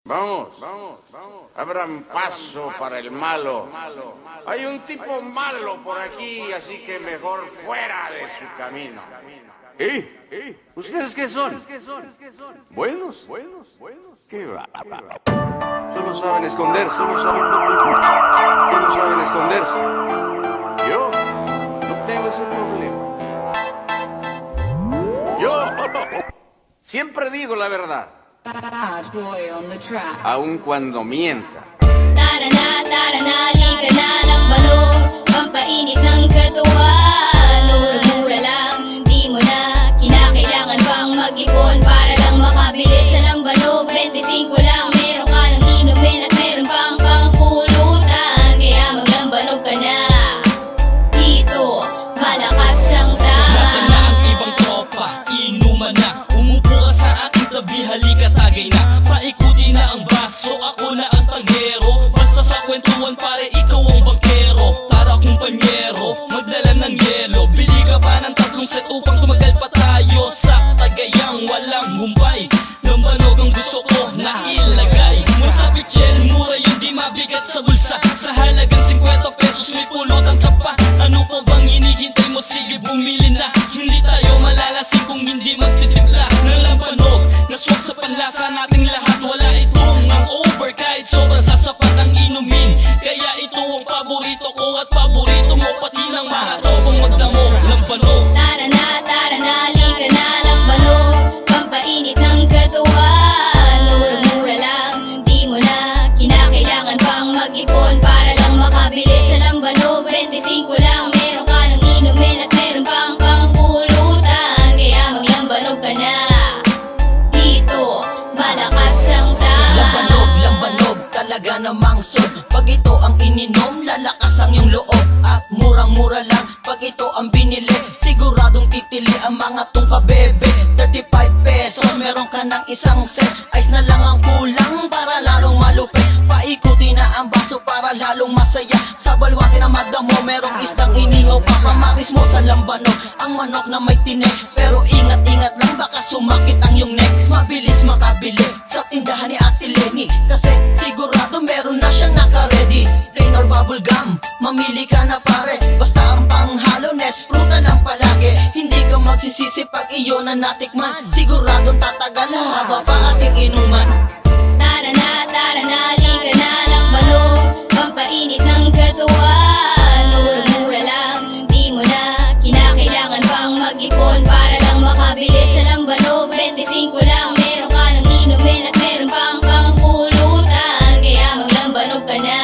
Vamos, abran paso para el malo. Hay un tipo malo por aquí, así que mejor fuera de su camino. ¿Ustedes qué son? ¿Buenos? ¿Qué va? Solo saben esconderse. Solo saben esconderse. Yo no tengo ese problema. Yo siempre digo la verdad. Bad boy on the track. Aun cuando mienta. Tara na, lika na lang balo. Pampainit ng katawan. Mura-mura lang, di mo na kinakailangan pang mag-ipon para lang makabili sa lambanog. 25 lang, meron ka ng inumin at meron pang pangpulutan. Kaya maglambanog ka na. Dito, malakas ang tama. Nasaan na ang ibang tropa? Inuman na. Umupo ka sa aking tabi, halika tagay na. Paikuti na ang baso, ako na ang tanghero. Basta sa kwentuhan pare, ikaw ang bangkero. Tara kumpanyero, magdala ng yelo. Bili ka pa ng 3 set upang tumagal pa tayo sa Tagayang walang humpay. Lambanog ang gusto ko na ilagay mo sa pichel, mura yun di mabigat sa bulsa. Sa halagang 50 pesos may pulutan ka pa. Ano pa bang hinihintay mo? Sige bumili na. Hindi tayo malalasing kung hindi magtitipla ng lambanog na swak sa panlasa nating lahat. Wala itong ang over kahit sobrang sasapat ang inumin. Kaya ito ang paborito ko at paborito mo pati ng mga tropang magdamo. Lambanog. Tara na, lika na lang balo. Pampainit ng katawan. Mura-mura lang, di mo na kinakailangan pang mag-ipon para lang makabili sa lambanog. 25 lang, meron ka ng inumin at meron pang pangpulutan. Kaya maglambanog ka na. Dito, malakas ang tama. Lambanog, talaga namang sod. Pag ito ang ininom, lalakas ang iyong loob. At murang-mura lang, pag ito ang binili, siguradong titili ang mga tungka bebe. 35 pesos, meron ka ng isang set. Ice na lang ang kulang para lalong malupit. Paikuti na ang baso para lalong masaya. Sa balwate na madamo, merong islang inihaw. Papamaris mo sa lambanog, ang manok na may tinik. Pero ingat-ingat lang, baka sumakit ang iyong neck. Mabilis makabili sa tindahan ni Ate Lenny, kasi sigurado meron na siyang naka-ready. Plain or bubble gum, mamili ka na pare. Basta ang panghalo, Nespruta lang palagi. Hindi ka magsisisi pag iyon na natikman. Siguradong tatagal haba pa ating inuman. Tara na, lika na lang balo. Pampainit ng katawan. Mura-mura lang, di mo na kinakailangan pang mag-ipon para lang makabili sa lambanog. 25 lang, meron ka ng inumin at meron pang pangpulutan. Kaya maglambanog ka na.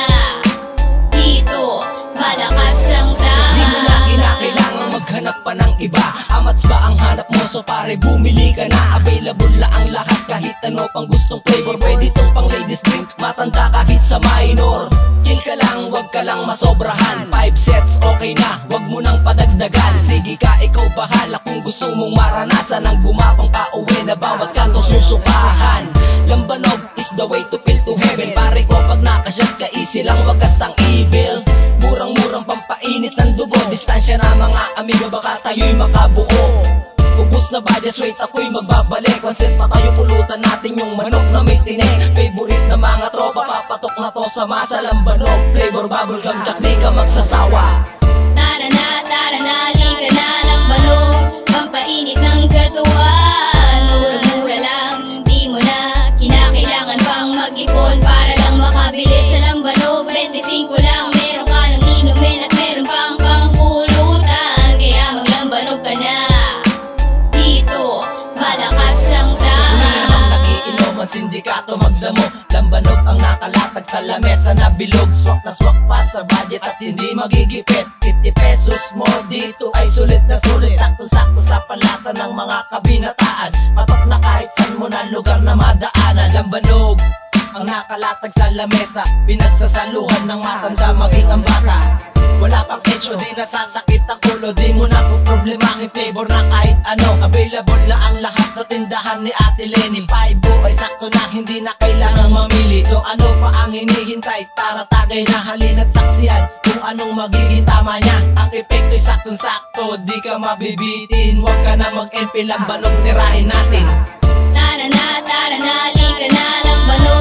Dito, malakas ang tama. Di mo na kinakailangan maghanap pa ng iba. Amats ba ang hanap mo? So pare bumili ka na. Available na ang lahat, kahit ano pang gustong flavor. Pwede itong pang ladies drink, matanda kahit sa minor. Chill ka lang, wag ka lang masobrahan. 5 sets okay na, wag mo nang padagdagan. Sige ka, ikaw bahala kung gusto mong maranasan ang gumapang pauwi na bawat kanto susukahan. Lambanog is the way to feel to heaven. Pare ko pag nakasyat ka, easy lang, wag kastang evil. Murang-murang pampainit ng dugo. Distansya na mga amigo, baka tayo'y makabuo. Ubus na budget, wait ako'y magbabalik. One set pa tayo, pulutan natin yung manok na may tinik. Favorite na mga tropa, papatok na to sa masa. Lambanog, flavor, bubble gum, tsak di ka magsasawa. Tara na, lika na lang balo. Pampainit ng katawan. Mura-mura lang, di mo na kinakailangan pang mag-ipon para lang makabili sa lambanog. 25 lang, meron ka ng inumin at meron pang pangpulutan. Kaya maglambanog ka na. Dito, malakas ang tama. Nagiinom ang sindikato magdamo. Lambanog ang nakalatag sa lamesa na bilog. Swak pa sa budget at hindi magigipit. 50 pesos more dito ay sulit na sulit. Sakto-sakto sa palasa ng mga kabinataan. Patok na kahit saan mo na lugar na madaanan. Lambanog ang nakalatag sa lamesa, pinagsasaluhan ng matanda maging ang bata. Wala pang etsyo, di nasasakit ang ulo. Di mo na po problemahin flavor na kahit ano. Available na ang lahat sa tindahan ni Ate Lenny. 5 ay sakto na, hindi na kailangang mamili. So ano pa ang hinihintay? Tara tagay na, halina't saksiyan kung anong magiging tama niya. Ang epekto'y saktong-sakto, di ka mabibitin. Huwag ka na mag-MP, lambanog tirahin natin. Tara na, lika na lang balo.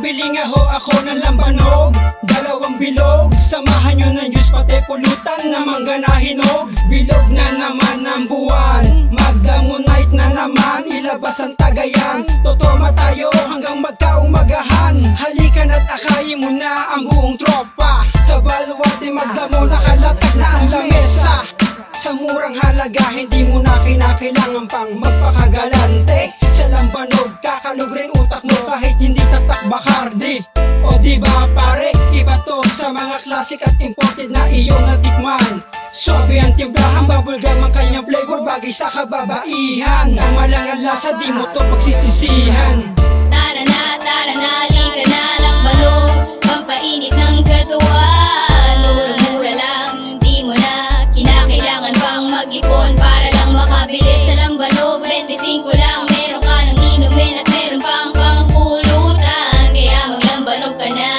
Bibili nga ho ako ng lambanog, 2 bilog. Samahan nyo ng juice pati pulutan na mangga na hinog. Bilog na naman ang buwan, magdamonite na naman, ilabas ang tagayan. Totoma tayo hanggang magkaumagahan. Halika na't akayin mo na ang buong tropa. Sa baluarte magdamo nakalatag na ang lamesa. Sa murang halaga hindi mo na kinakailangan pang magpakagalante. Sa lambanog kakalugring utak mo kahit hindi tatak Bacardi. O diba pare, iba to sa mga classic at imported na iyong natikman. Suabe ang timplahan, bubblegum ang kanyang flavor, bagay sa kababaihan. Tama lang ang lasa, di mo to pagsisisihan. Tara na, halika na lang balog, pampainit ng katawan. Mura-mura lang, di mo na kinakailangan pang mag-ipon para lang makabili sa lambanog. 25 lang, meron ka ng inumin at meron pang pangpulutan. Kaya maglambanog ka na,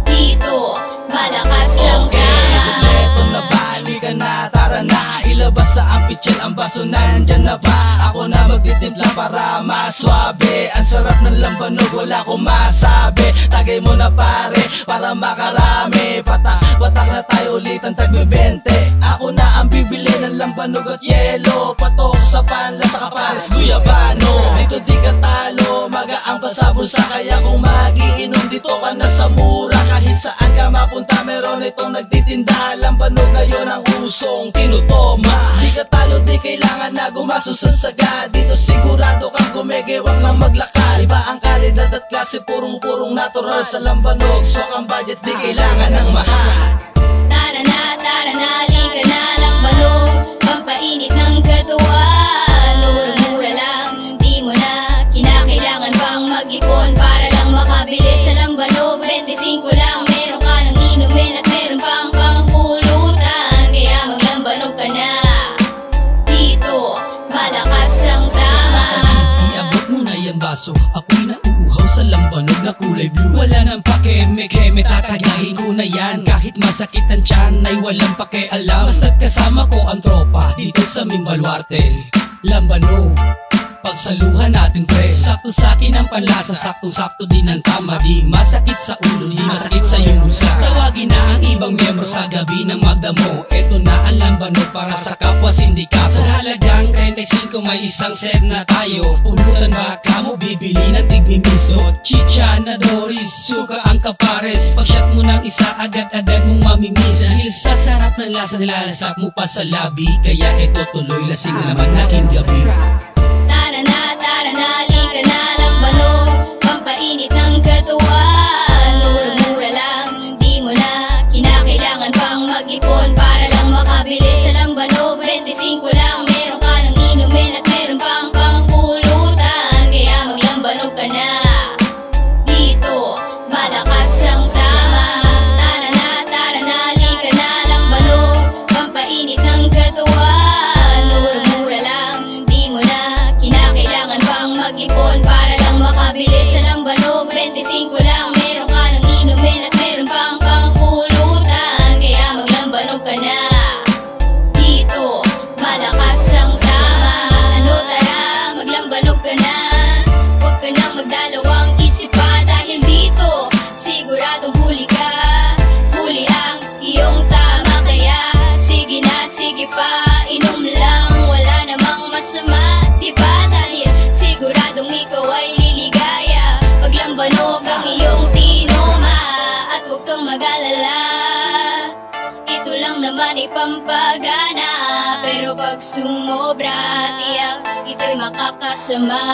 dito malakas ang tama. Kompleto na ba? Halika na, tara na, ilabas sa ang pitsil, ang baso nandyan na ba? Ako na magtitimpla para maswabe. Ang sarap ng lambanog, wala akong masabi. Tagay mo na pare, para makarami. Patak na tayo ulit ang tagbe-20. Ako na ang bibili ng lambanog at yelo. Patok sa panla sa kapares guyabano. Dito di ka talo, magaang pa sa bulsa. Kaya kung magiinom dito ka na sa mura. Kahit saan ka mapunta meron itong nagtitinda. Lambanog ngayon ang usong tinutoma. Di ka talo, di kailangan na gumasos sa saga. Dito sigurado kang kumegewang ng maglakad. Iba ang kalidad at klase, purong-purong natural sa lambanog. Swak ang budget, di kailangan ng mahal. Tara na, halika na lang balog, pampainit ng katawan. Mura-mura lang, di mo na kinakailangan pang mag-ipon para lang makabili sa lambanog. 25 lang, meron ka ng inumin at meron pang pangpulutan. Kaya maglambanog ka na, dito malakas ang tama. Iabot mo na yan baso, ako'y nauuhaw sa lambanog na kulay blue. Wala nang pakeme-keme, tatagahin ko na yan. Kahit masakit ang tiyan ay walang pakialam. Basta't kasama ko ang tropa dito sa Mimbaluarte. Lambanog, pagsaluhan natin pre. Sakto sa'kin ang panlasa, sakto-sakto din ang tama. Di masakit sa ulo, di masakit sa iyong bulsa. Tawagin na ang ibang miyembro sa gabi ng magdamo. Eto na ang lambanog para sa kapwa sindikato. Sa halagang 35 may isang set na tayo. Pulutan ba ka mo, bibili ng tigmimiso. Chicha na Doris, suka ang kapares. Pag-shot mo ng isa, agad-agad mong mamimiss. Dahil sa sarap ng lasa, nilalasap mo pa sa labi. Kaya eto tuloy, lasing naman naking gabi. Tara na, halika na lang balog, pampainit ng katawan. Mura-mura lang, di mo na kinakailangan pang mag-ipon para lang makabili sa lambanog. 25 lang, meron ka ng inumin at meron pang pangpulutan. Kaya maglambanog ka na, dito malakas ang tama. Tara na, halika na lang balog, pampainit ng katawan. Mura-mura lang, di mo na kinakailangan pang mag-ipon para lang makabili sa lambanog. 25 lang, meron ka ng inumin at meron pang pangpulutan. Kaya maglambanog ka na, dito malakas ang tama. Ano tara, maglambanog ka na, huwag ka nang magdalawang isip pa. Dahil dito, siguradong huli ka, huli ang iyong tama. Kaya sige na, sige pa, inom lang, wala namang masama, diba? Dahil siguradong ikaw ay liligaya paglambanog ang iyong tinoma. At huwag kang mag-alala, ito lang naman ay pampagana. Pero pag sumobra, tiyak ito'y makakasama.